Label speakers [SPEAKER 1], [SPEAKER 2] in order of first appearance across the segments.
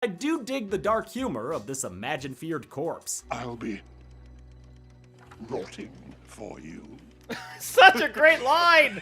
[SPEAKER 1] do dig the dark humor of this imagined-feared corpse.
[SPEAKER 2] I'll be rotting for you.
[SPEAKER 3] Such a great line!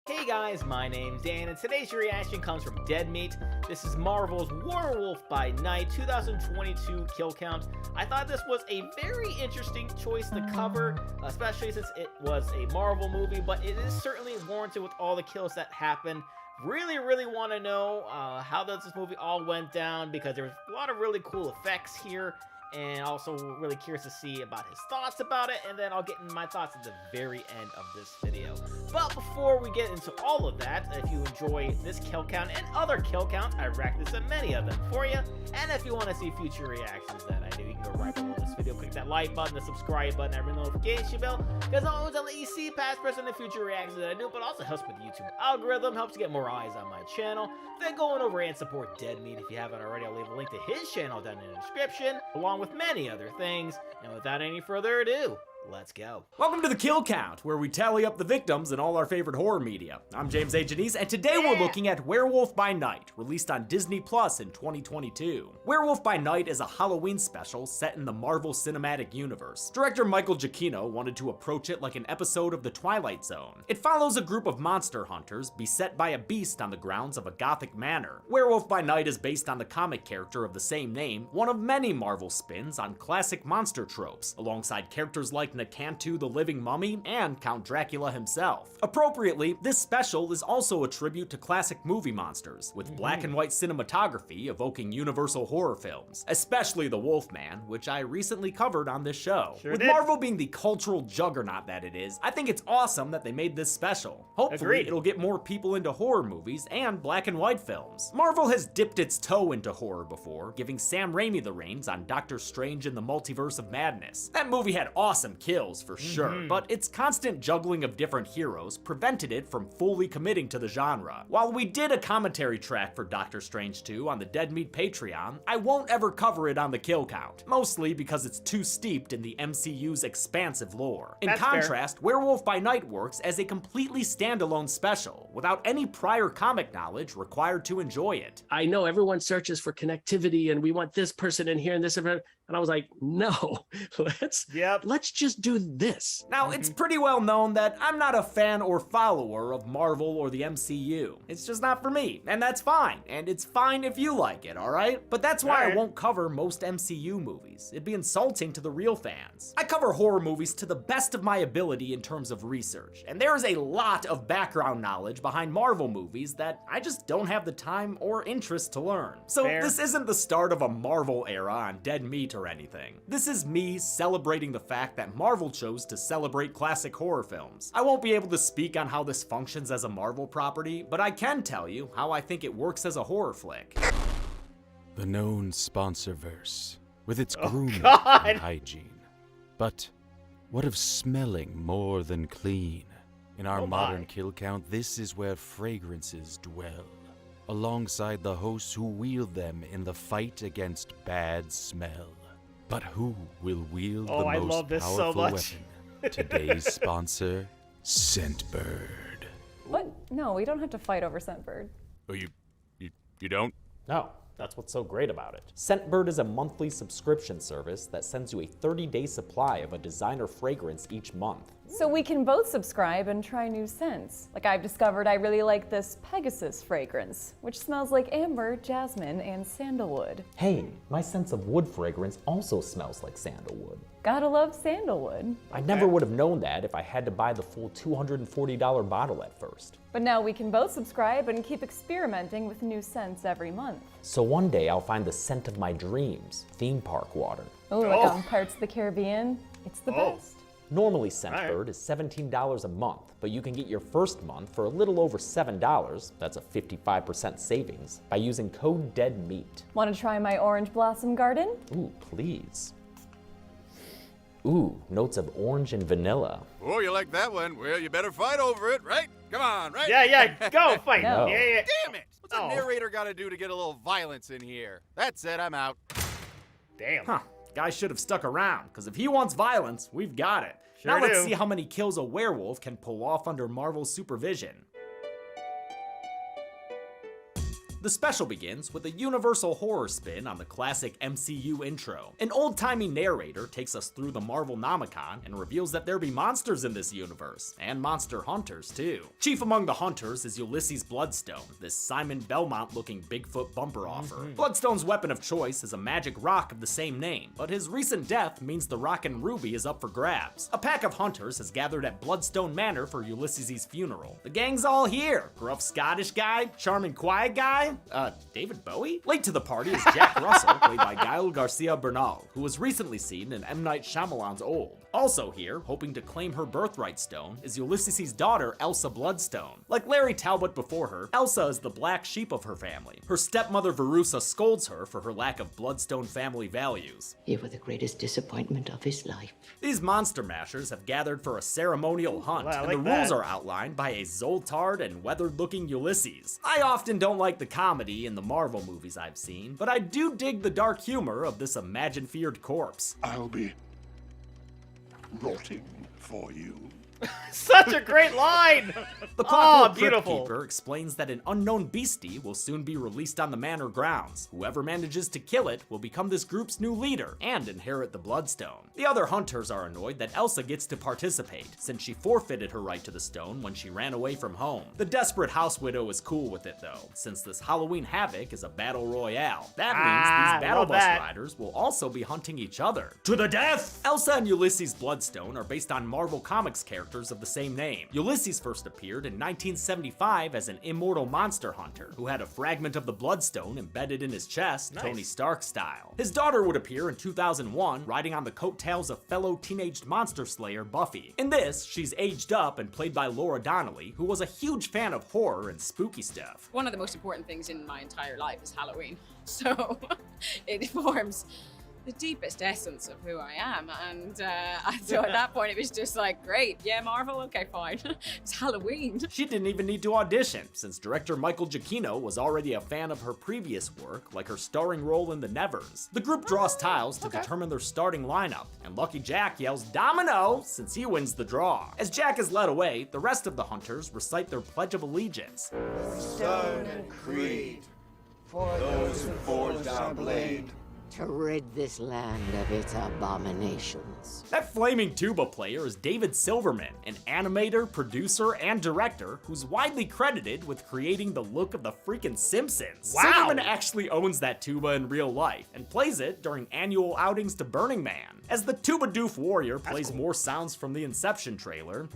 [SPEAKER 3] Hey guys, my name's Dan, and today's reaction comes from Dead Meat. This is Marvel's Werewolf by Night 2022 kill count. I thought this was a very interesting choice to cover, especially since it was a Marvel movie, but it is certainly warranted with all the kills that happened. Really want to know how this movie all went down, because there was a lot of really cool effects here. And also really curious to see about his thoughts about it, and then I'll get into my thoughts at the very end of this video. But before we get into all of that, if you enjoy this kill count and other kill counts, I racked this at many of them for you. And if you want to see future reactions that I do, you can go right below this video, click that like button, the subscribe button, and ring the notification bell, because I'll always let you see past, present, and future reactions that I do, but also helps with the YouTube algorithm, helps get more eyes on my channel. Then go on over and support Dead Meat if you haven't already. I'll leave a link to his channel down in the description, along with many other things. And without any further ado, let's go.
[SPEAKER 1] Welcome to the Kill Count, where we tally up the victims in all our favorite horror media. I'm James A. Janice, and today we're looking at Werewolf by Night, released on Disney Plus in 2022. Werewolf by Night is a Halloween special set in the Marvel Cinematic Universe. Director Michael Giacchino wanted to approach it like an episode of The Twilight Zone. It follows a group of monster hunters beset by a beast on the grounds of a gothic manor. Werewolf by Night is based on the comic character of the same name, one of many Marvel spins on classic monster tropes, alongside characters like Nakantu the Living Mummy and Count Dracula himself. Appropriately, this special is also a tribute to classic movie monsters, with black and white cinematography evoking universal horror films, especially The Wolfman, which I recently covered on this show. With Marvel being the cultural juggernaut that it is, I think it's awesome that they made this special. Hopefully, it'll get more people into horror movies and black and white films. Marvel has dipped its toe into horror before, giving Sam Raimi the reins on Doctor Strange in the Multiverse of Madness. That movie had awesome kills for sure, but its constant juggling of different heroes prevented it from fully committing to the genre. While we did a commentary track for Doctor Strange 2 on the Dead Meat Patreon, I won't ever cover it on the kill count, mostly because it's too steeped in the MCU's expansive lore. In contrast, Werewolf by Night works as a completely standalone special, without any prior comic knowledge required to enjoy it.
[SPEAKER 4] I know everyone searches for connectivity and we want this person in here and this event. And I was like, no, let's just do this.
[SPEAKER 1] Now, it's pretty well known that I'm not a fan or follower of Marvel or the MCU. It's just not for me, and that's fine. And it's fine if you like it, all right? But that's why I won't cover most MCU movies. It'd be insulting to the real fans. I cover horror movies to the best of my ability in terms of research, and there is a lot of background knowledge behind Marvel movies that I just don't have the time or interest to learn. So this isn't the start of a Marvel era on Dead Meat or anything. This is me celebrating the fact that Marvel chose to celebrate classic horror films. I won't be able to speak on how this functions as a Marvel property, but I can tell you how I think it works as a horror flick.
[SPEAKER 5] The known sponsor-verse, with its grooming and hygiene. But what of smelling more than clean? In our modern kill count, this is where fragrances dwell, alongside the hosts who wield them in the fight against bad smell. But who will wield the most powerful weapon? Today's sponsor, Scentbird.
[SPEAKER 6] What? No, we don't have to fight over Scentbird.
[SPEAKER 5] Oh, you don't?
[SPEAKER 1] No. That's what's so great about it. Scentbird is a monthly subscription service that sends you a 30-day supply of a designer fragrance each month.
[SPEAKER 6] So we can both subscribe and try new scents. Like I've discovered I really like this Pegasus fragrance, which smells like amber, jasmine, and sandalwood.
[SPEAKER 1] Hey, my sense of wood fragrance also smells like sandalwood.
[SPEAKER 6] Gotta love sandalwood.
[SPEAKER 1] I never would have known that if I had to buy the full $240 bottle at first.
[SPEAKER 6] But now we can both subscribe and keep experimenting with new scents every month.
[SPEAKER 1] So one day I'll find the scent of my dreams, theme park water.
[SPEAKER 6] Oh, like on Pirates of the Caribbean? It's the best.
[SPEAKER 1] Normally, Scentbird is $17 a month, but you can get your first month for a little over $7, that's a 55% savings, by using code DEADMEAT.
[SPEAKER 6] Want to try my orange blossom garden?
[SPEAKER 1] Ooh, please. Ooh, notes of orange and vanilla.
[SPEAKER 7] Oh, you like that one? Well, you better fight over it, right? Come on, right?
[SPEAKER 3] Yeah, go fight.
[SPEAKER 6] No.
[SPEAKER 3] Yeah.
[SPEAKER 7] Damn it! What's a narrator got to do to get a little violence in here? That's it, I'm out.
[SPEAKER 3] Damn.
[SPEAKER 1] Huh, guy should have stuck around, because if he wants violence, we've got it. Now let's see how many kills a werewolf can pull off under Marvel's supervision. The special begins with a universal horror spin on the classic MCU intro. An old-timey narrator takes us through the Marvel Nomicon and reveals that there be monsters in this universe, and monster hunters too. Chief among the hunters is Ulysses Bloodstone, this Simon Belmont-looking Bigfoot bumper offer. Bloodstone's weapon of choice is a magic rock of the same name, but his recent death means the rock and ruby is up for grabs. A pack of hunters has gathered at Bloodstone Manor for Ulysses' funeral. The gang's all here. Gruff Scottish guy, charming quiet guy, David Bowie? Late to the party is Jack Russell, played by Gael Garcia Bernal, who was recently seen in M. Night Shyamalan's Old. Also here, hoping to claim her birthright stone, is Ulysses' daughter, Elsa Bloodstone. Like Larry Talbot before her, Elsa is the black sheep of her family. Her stepmother Verussa scolds her for her lack of Bloodstone family values.
[SPEAKER 2] You were the greatest disappointment of his life.
[SPEAKER 1] These monster mashers have gathered for a ceremonial hunt, and the rules are outlined by a Zoltard and weathered-looking Ulysses. I often don't like the comedy in the Marvel movies I've seen, but I do dig the dark humor of this imagine-feared corpse.
[SPEAKER 8] I'll be rotting for you.
[SPEAKER 3] Such a great line!
[SPEAKER 1] The Clockwork Crypt Keeper explains that an unknown beastie will soon be released on the manor grounds. Whoever manages to kill it will become this group's new leader and inherit the Bloodstone. The other hunters are annoyed that Elsa gets to participate, since she forfeited her right to the stone when she ran away from home. The desperate house widow is cool with it though, since this Halloween Havoc is a battle royale. That means these battle bus riders will also be hunting each other. To the death! Elsa and Ulysses Bloodstone are based on Marvel Comics characters of the same name. Ulysses first appeared in 1975 as an immortal monster hunter who had a fragment of the Bloodstone embedded in his chest, Tony Stark style. His daughter would appear in 2001, riding on the coattails of fellow teenaged monster slayer Buffy. In this, she's aged up and played by Laura Donnelly, who was a huge fan of horror and spooky stuff.
[SPEAKER 9] One of the most important things in my entire life is Halloween, so it forms the deepest essence of who I am, and so at that point it was just like, great, yeah, Marvel, okay, fine. It's Halloween.
[SPEAKER 1] She didn't even need to audition, since director Michael Giacchino was already a fan of her previous work, like her starring role in The Nevers. The group draws tiles to determine their starting lineup, and Lucky Jack yells "Domino!" since he wins the draw. As Jack is led away, the rest of the hunters recite their Pledge of Allegiance.
[SPEAKER 8] Stone and creed, for those who forged our blade,
[SPEAKER 2] To rid this land of its abominations.
[SPEAKER 1] That flaming tuba player is David Silverman, an animator, producer, and director who's widely credited with creating the look of the freaking Simpsons.
[SPEAKER 3] Wow.
[SPEAKER 1] Silverman actually owns that tuba in real life and plays it during annual outings to Burning Man. As the Tuba Doof Warrior plays more sounds from the Inception trailer,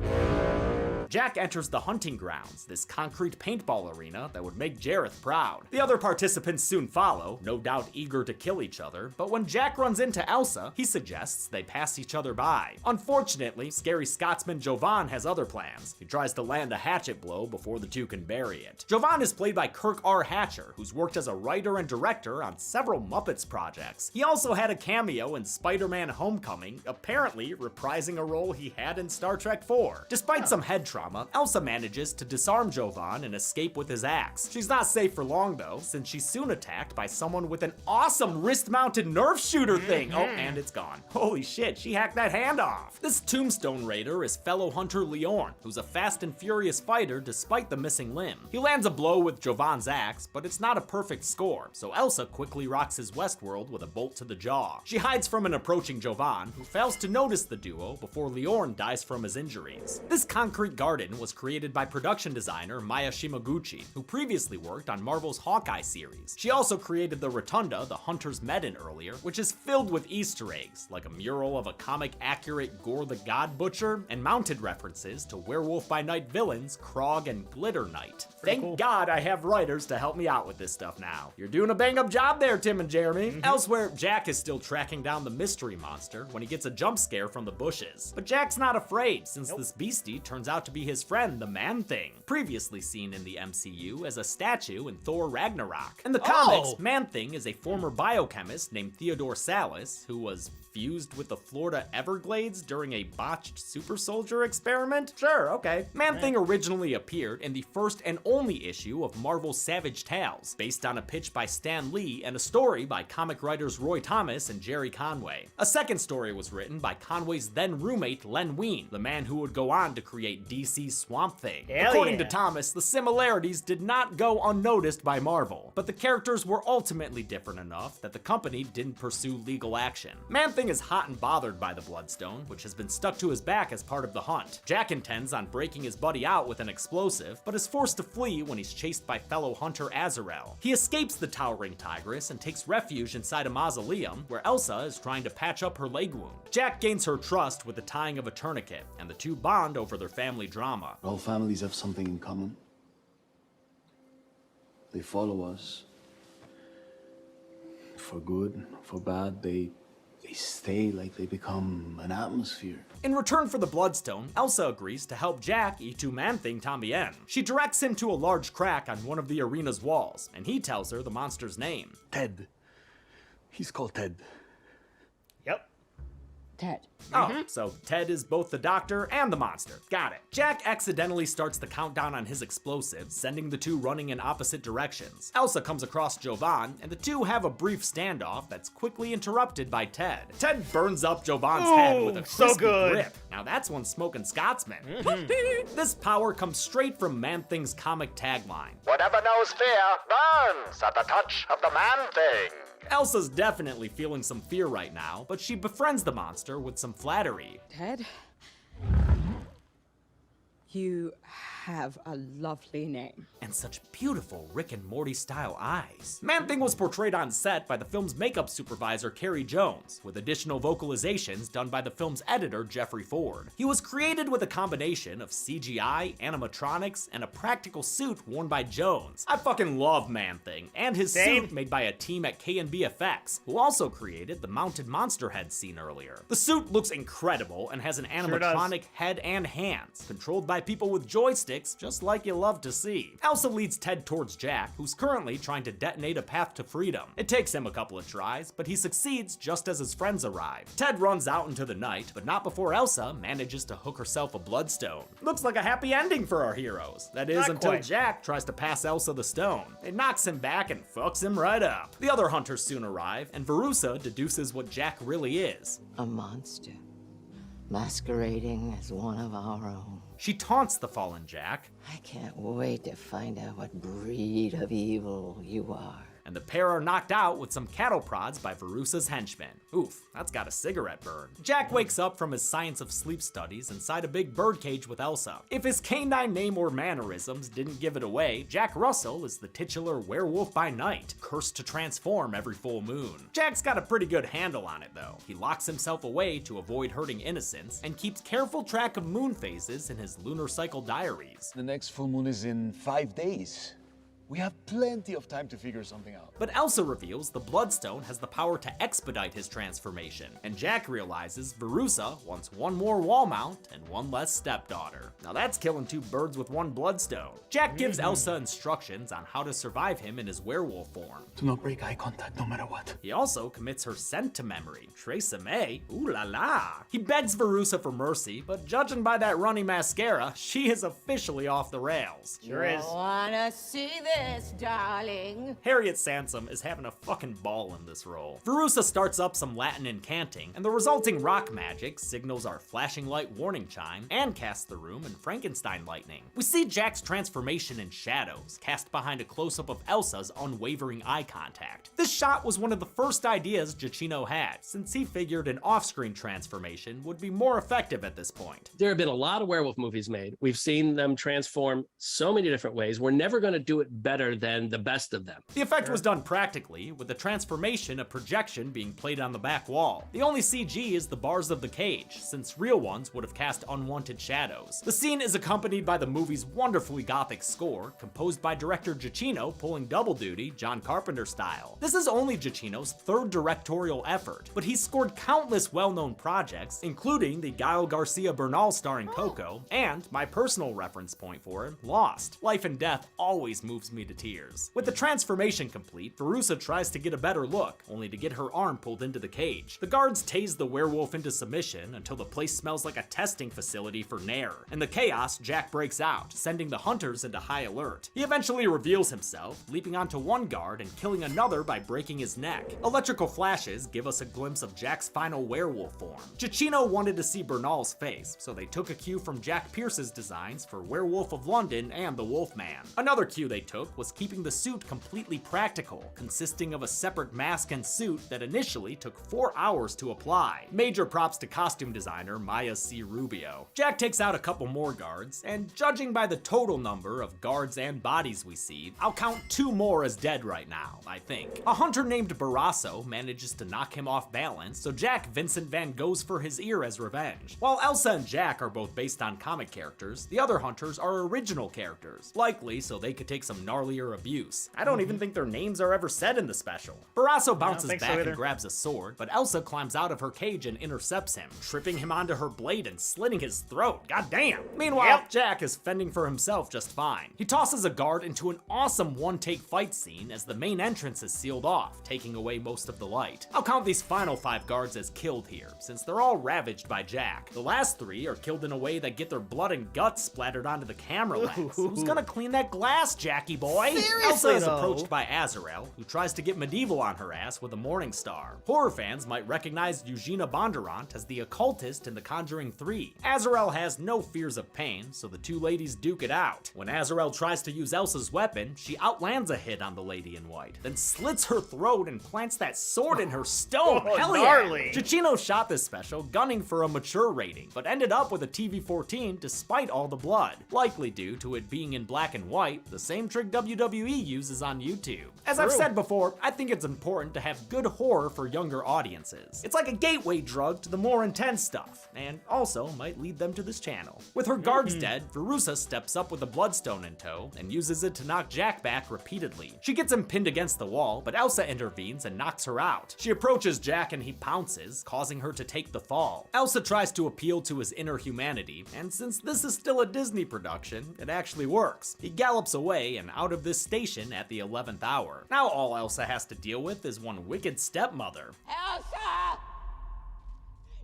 [SPEAKER 1] Jack enters the hunting grounds, this concrete paintball arena that would make Jareth proud. The other participants soon follow, no doubt eager to kill each other, but when Jack runs into Elsa, he suggests they pass each other by. Unfortunately, scary Scotsman Jovan has other plans. He tries to land a hatchet blow before the two can bury it. Jovan is played by Kirk R. Hatcher, who's worked as a writer and director on several Muppets projects. He also had a cameo in Spider-Man Homecoming, apparently reprising a role he had in Star Trek IV. Despite some head trauma, Elsa manages to disarm Jovan and escape with his axe. She's not safe for long though, since she's soon attacked by someone with an awesome wrist-mounted Nerf shooter thing. Oh, and it's gone. Holy shit, she hacked that hand off. This Tombstone Raider is fellow hunter Leorn, who's a fast and furious fighter despite the missing limb. He lands a blow with Jovan's axe, but it's not a perfect score, so Elsa quickly rocks his Westworld with a bolt to the jaw. She hides from an approaching Jovan, who fails to notice the duo before Leorn dies from his injuries. This concrete garden was created by production designer Maya Shimaguchi, who previously worked on Marvel's Hawkeye series. She also created the rotunda the hunters met in earlier, which is filled with Easter eggs, like a mural of a comic-accurate Gore the God Butcher, and mounted references to Werewolf by Night villains Krog and Glitter Knight. Thank God I have writers to help me out with this stuff now. You're doing a bang-up job there, Tim and Jeremy. Elsewhere, Jack is still tracking down the mystery monster when he gets a jump scare from the bushes. But Jack's not afraid, since this beastie turns out to be be his friend, the Man-Thing, previously seen in the MCU as a statue in Thor Ragnarok. In the comics, Man-Thing is a former biochemist named Theodore Salas, who was fused with the Florida Everglades during a botched super soldier experiment? Sure, okay. Man-Thing originally appeared in the first and only issue of Marvel's Savage Tales, based on a pitch by Stan Lee and a story by comic writers Roy Thomas and Jerry Conway. A second story was written by Conway's then roommate Len Wein, the man who would go on to create DC's Swamp Thing. According to Thomas, the similarities did not go unnoticed by Marvel, but the characters were ultimately different enough that the company didn't pursue legal action. Man-Thing is hot and bothered by the Bloodstone, which has been stuck to his back as part of the hunt. Jack intends on breaking his buddy out with an explosive, but is forced to flee when he's chased by fellow hunter Azrael. He escapes the towering tigress and takes refuge inside a mausoleum, where Elsa is trying to patch up her leg wound. Jack gains her trust with the tying of a tourniquet, and the two bond over their family drama.
[SPEAKER 8] All families have something in common. They follow us. For good, for bad, they stay, like they become an atmosphere.
[SPEAKER 1] In return for the Bloodstone, Elsa agrees to help Jack Y2 Man-Thing Tambien. She directs him to a large crack on one of the arena's walls, and he tells her the monster's name.
[SPEAKER 8] Ted. He's called Ted.
[SPEAKER 3] Yep.
[SPEAKER 9] Ted.
[SPEAKER 1] Oh, so Ted is both the doctor and the monster. Got it. Jack accidentally starts the countdown on his explosive, sending the two running in opposite directions. Elsa comes across Jovan, and the two have a brief standoff that's quickly interrupted by Ted. Ted burns up Jovan's head with a crispy grip. Now that's one smoking Scotsman. This power comes straight from Man-Thing's comic tagline.
[SPEAKER 10] Whatever knows fear burns at the touch of the Man-Thing.
[SPEAKER 1] Elsa's definitely feeling some fear right now, but she befriends the monster with some flattery.
[SPEAKER 9] Ted, you have a lovely name.
[SPEAKER 1] And such beautiful Rick and Morty style eyes. Man-Thing was portrayed on set by the film's makeup supervisor Carrie Jones, with additional vocalizations done by the film's editor Jeffy Ford. He was created with a combination of CGI, animatronics, and a practical suit worn by Jones. I fucking love Man-Thing, and his suit made by a team at K&B Effects, who also created the mounted monster head seen earlier. The suit looks incredible and has an animatronic head and hands, controlled by people with joysticks, just like you love to see. Elsa leads Ted towards Jack, who's currently trying to detonate a path to freedom. It takes him a couple of tries, but he succeeds just as his friends arrive. Ted runs out into the night, but not before Elsa manages to hook herself a Bloodstone. Looks like a happy ending for our heroes. That is, until Jack tries to pass Elsa the stone. It knocks him back and fucks him right up. The other hunters soon arrive, and Verussa deduces what Jack really is.
[SPEAKER 2] A monster, masquerading as one of our own.
[SPEAKER 1] She taunts the fallen Jack.
[SPEAKER 2] I can't wait to find out what breed of evil you are.
[SPEAKER 1] And the pair are knocked out with some cattle prods by Verussa's henchmen. Oof, that's got a cigarette burn. Jack wakes up from his science of sleep studies inside a big birdcage with Elsa. If his canine name or mannerisms didn't give it away, Jack Russell is the titular werewolf by night, cursed to transform every full moon. Jack's got a pretty good handle on it though. He locks himself away to avoid hurting innocents and keeps careful track of moon phases in his lunar cycle diaries.
[SPEAKER 8] The next full moon is in 5 days. We have plenty of time to figure something out.
[SPEAKER 1] But Elsa reveals the Bloodstone has the power to expedite his transformation, and Jack realizes Verussa wants one more wall mount and one less stepdaughter. Now that's killing two birds with one Bloodstone. Jack gives Elsa instructions on how to survive him in his werewolf form.
[SPEAKER 8] Do not break eye contact no matter what.
[SPEAKER 1] He also commits her scent to memory. Tresemme, ooh la la. He begs Verussa for mercy, but judging by that runny mascara, she is officially off the rails.
[SPEAKER 3] Sure is.
[SPEAKER 2] Wanna see this, darling?
[SPEAKER 1] Harriet Sansom is having a fucking ball in this role. Verussa starts up some Latin incanting, and the resulting rock magic signals our flashing light warning chime and casts the room in Frankenstein lightning. We see Jack's transformation in shadows, cast behind a close-up of Elsa's unwavering eye contact. This shot was one of the first ideas Giacchino had, since he figured an off-screen transformation would be more effective at this point.
[SPEAKER 4] There have been a lot of werewolf movies made. We've seen them transform so many different ways. We're never going to do it better than the best of them.
[SPEAKER 1] The effect was done practically, with the transformation of projection being played on the back wall. The only CG is the bars of the cage, since real ones would have cast unwanted shadows. The scene is accompanied by the movie's wonderfully gothic score, composed by director Giacchino pulling double duty, John Carpenter style. This is only Giacchino's third directorial effort, but he's scored countless well-known projects, including the Gael Garcia Bernal starring Coco, and my personal reference point for it, Lost. Life and death always moves me to tears. With the transformation complete, Verussa tries to get a better look, only to get her arm pulled into the cage. The guards tase the werewolf into submission until the place smells like a testing facility for Nair. In the chaos, Jack breaks out, sending the hunters into high alert. He eventually reveals himself, leaping onto one guard and killing another by breaking his neck. Electrical flashes give us a glimpse of Jack's final werewolf form. Giacchino wanted to see Bernal's face, so they took a cue from Jack Pierce's designs for Werewolf of London and the Wolfman. Another cue they took was keeping the suit completely practical, consisting of a separate mask and suit that initially took 4 hours to apply. Major props to costume designer Maya C. Rubio. Jack takes out a couple more guards, and judging by the total number of guards and bodies we see, I'll count 2 more as dead right now, I think. A hunter named Barrasso manages to knock him off balance, so Jack Vincent Van Goghs for his ear as revenge. While Elsa and Jack are both based on comic characters, the other hunters are original characters, likely so they could take some gnarlier abuse. I don't even think their names are ever said in the special. Barrasso bounces back and grabs a sword, but Elsa climbs out of her cage and intercepts him, tripping him onto her blade and slitting his throat. Goddamn! Meanwhile, Jack is fending for himself just fine. He tosses a guard into an awesome one-take fight scene as the main entrance is sealed off, taking away most of the light. I'll count these final 5 guards as killed here, since they're all ravaged by Jack. The last 3 are killed in a way that get their blood and guts splattered onto the camera lens. Who's gonna clean that glass, Jackie boy?
[SPEAKER 3] Seriously,
[SPEAKER 1] Elsa is
[SPEAKER 3] though.
[SPEAKER 1] approached by Azrael, who tries to get medieval on her ass with a morning star. Horror fans might recognize Eugenia Bondurant as the occultist in The Conjuring 3. Azrael has no fears of pain, so the two ladies duke it out. When Azrael tries to use Elsa's weapon, she outlands a hit on the lady in white, then slits her throat and plants that sword in her stone. Hell
[SPEAKER 3] gnarly.
[SPEAKER 1] yeah! Giacchino shot this special gunning for a mature rating, but ended up with a TV-14 despite all the blood, likely due to it being in black and white, the same trick WWE uses on YouTube. As I've said before, I think it's important to have good horror for younger audiences. It's like a gateway drug to the more intense stuff, and also might lead them to this channel. With her guards dead, Verussa steps up with a bloodstone in tow and uses it to knock Jack back repeatedly. She gets him pinned against the wall, but Elsa intervenes and knocks her out. She approaches Jack and he pounces, causing her to take the fall. Elsa tries to appeal to his inner humanity, and since this is still a Disney production, it actually works. He gallops away and out of this station at the 11th hour. Now all Elsa has to deal with is one wicked stepmother.
[SPEAKER 2] Elsa!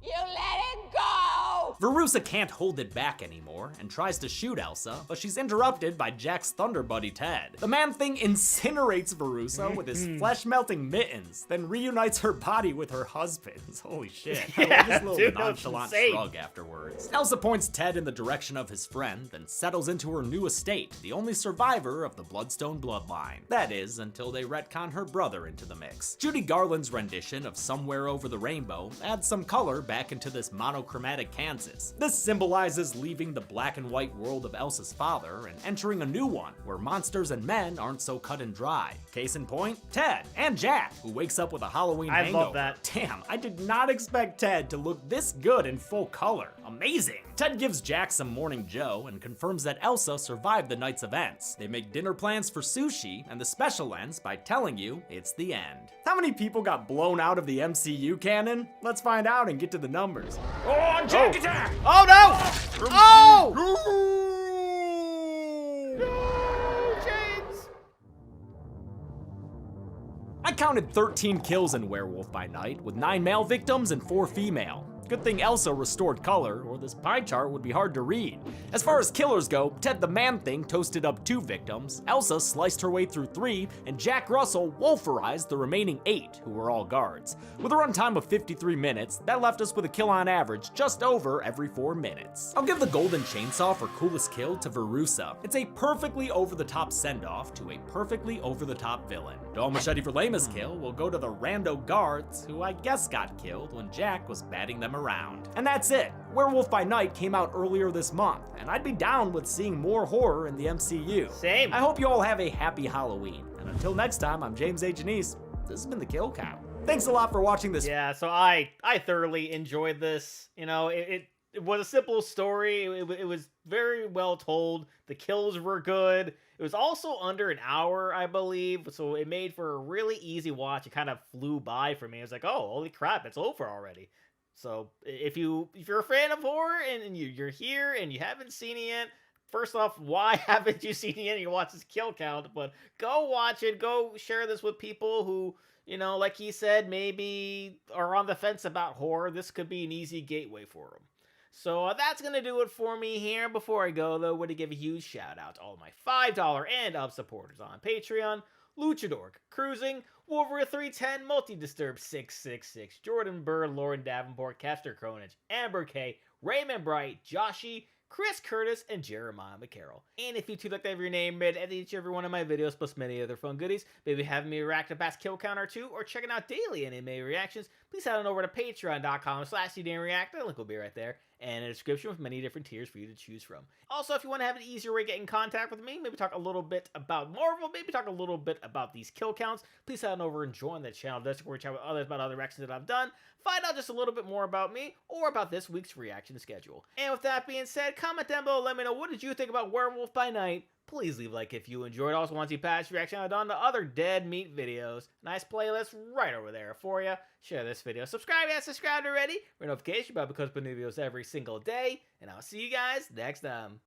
[SPEAKER 2] You let it go!
[SPEAKER 1] Verussa can't hold it back anymore and tries to shoot Elsa, but she's interrupted by Jack's thunder buddy Ted. The Man-Thing incinerates Verussa with his flesh-melting mittens, then reunites her body with her husband's. Holy shit. I love this little nonchalant shrug afterwards. Elsa points Ted in the direction of his friend, then settles into her new estate, the only survivor of the Bloodstone bloodline. That is, until they retcon her brother into the mix. Judy Garland's rendition of Somewhere Over the Rainbow adds some color back into this monochromatic Kansas. This symbolizes leaving the black and white world of Elsa's father and entering a new one where monsters and men aren't so cut and dry. Case in point, Ted and Jack, who wakes up with a Halloween hangover.
[SPEAKER 3] love that.
[SPEAKER 1] Damn, I did not expect Ted to look this good in full color. Amazing. Ted gives Jack some Morning Joe and confirms that Elsa survived the night's events. They make dinner plans for sushi, and the special ends by telling you it's the end. How many people got blown out of the MCU canon? Let's find out and get to the numbers. Oh, Jack attack!
[SPEAKER 3] Oh no! Oh! No, James!
[SPEAKER 1] I counted 13 kills in Werewolf by Night, with 9 male victims and 4 female. Good thing Elsa restored color, or this pie chart would be hard to read. As far as killers go, Ted the Man-Thing toasted up 2 victims, Elsa sliced her way through 3, and Jack Russell wolferized the remaining 8, who were all guards. With a runtime of 53 minutes, that left us with a kill on average just over every 4 minutes. I'll give the Golden Chainsaw for coolest kill to Verussa. It's a perfectly over-the-top send-off to a perfectly over-the-top villain. Dull Machete for lamest kill will go to the rando guards, who I guess got killed when Jack was batting them around. And that's it. Werewolf by Night came out earlier this month, and I'd be down with seeing more horror in the MCU.
[SPEAKER 3] Same.
[SPEAKER 1] I hope you all have a happy Halloween, and until next time, I'm James A. Janice. This has been The Kill Count. Thanks a lot for watching this.
[SPEAKER 3] Yeah, so I thoroughly enjoyed this. You know, it was a simple story. It was very well told. The kills were good. It was also under an hour, I believe, so it made for a really easy watch. It kind of flew by for me. I was like, oh, holy crap, it's over already. So if you're a fan of horror and you're here and you haven't seen it yet, first off, why haven't you seen it yet? You watch this kill count, but go watch it. Go share this with people who, you know, like he said, maybe are on the fence about horror. This could be an easy gateway for them. So that's going to do it for me here. Before I go, though, I want to give a huge shout out to all my $5 and up supporters on Patreon. Luchador, Cruising, Wolverine 310, Multi-Disturb 666, Jordan Burr, Lauren Davenport, Caster Cronage, Amber K, Raymond Bright, Joshy, Chris Curtis, and Jeremiah McCarroll. And if you too like to have your name read at each and every one of my videos, plus many other fun goodies, maybe having me react to past kill count or two, or checking out daily anime reactions, please head on over to patreon.com/cdnreactor. The link will be right there, and a description with many different tiers for you to choose from. Also, if you want to have an easier way to get in contact with me, maybe talk a little bit about Marvel, maybe talk a little bit about these kill counts, please head on over and join the channel Discord, chat with others about other reactions that I've done, find out just a little bit more about me, or about this week's reaction schedule. And with that being said, comment down below, let me know what did you think about Werewolf by Night. Please leave a like if you enjoyed. Also want to see past reaction I've done to other Dead Meat videos. Nice playlist right over there for you. Share this video. Subscribe if you haven't subscribed already. Ring notification bell because I put new videos every single day. And I'll see you guys next time.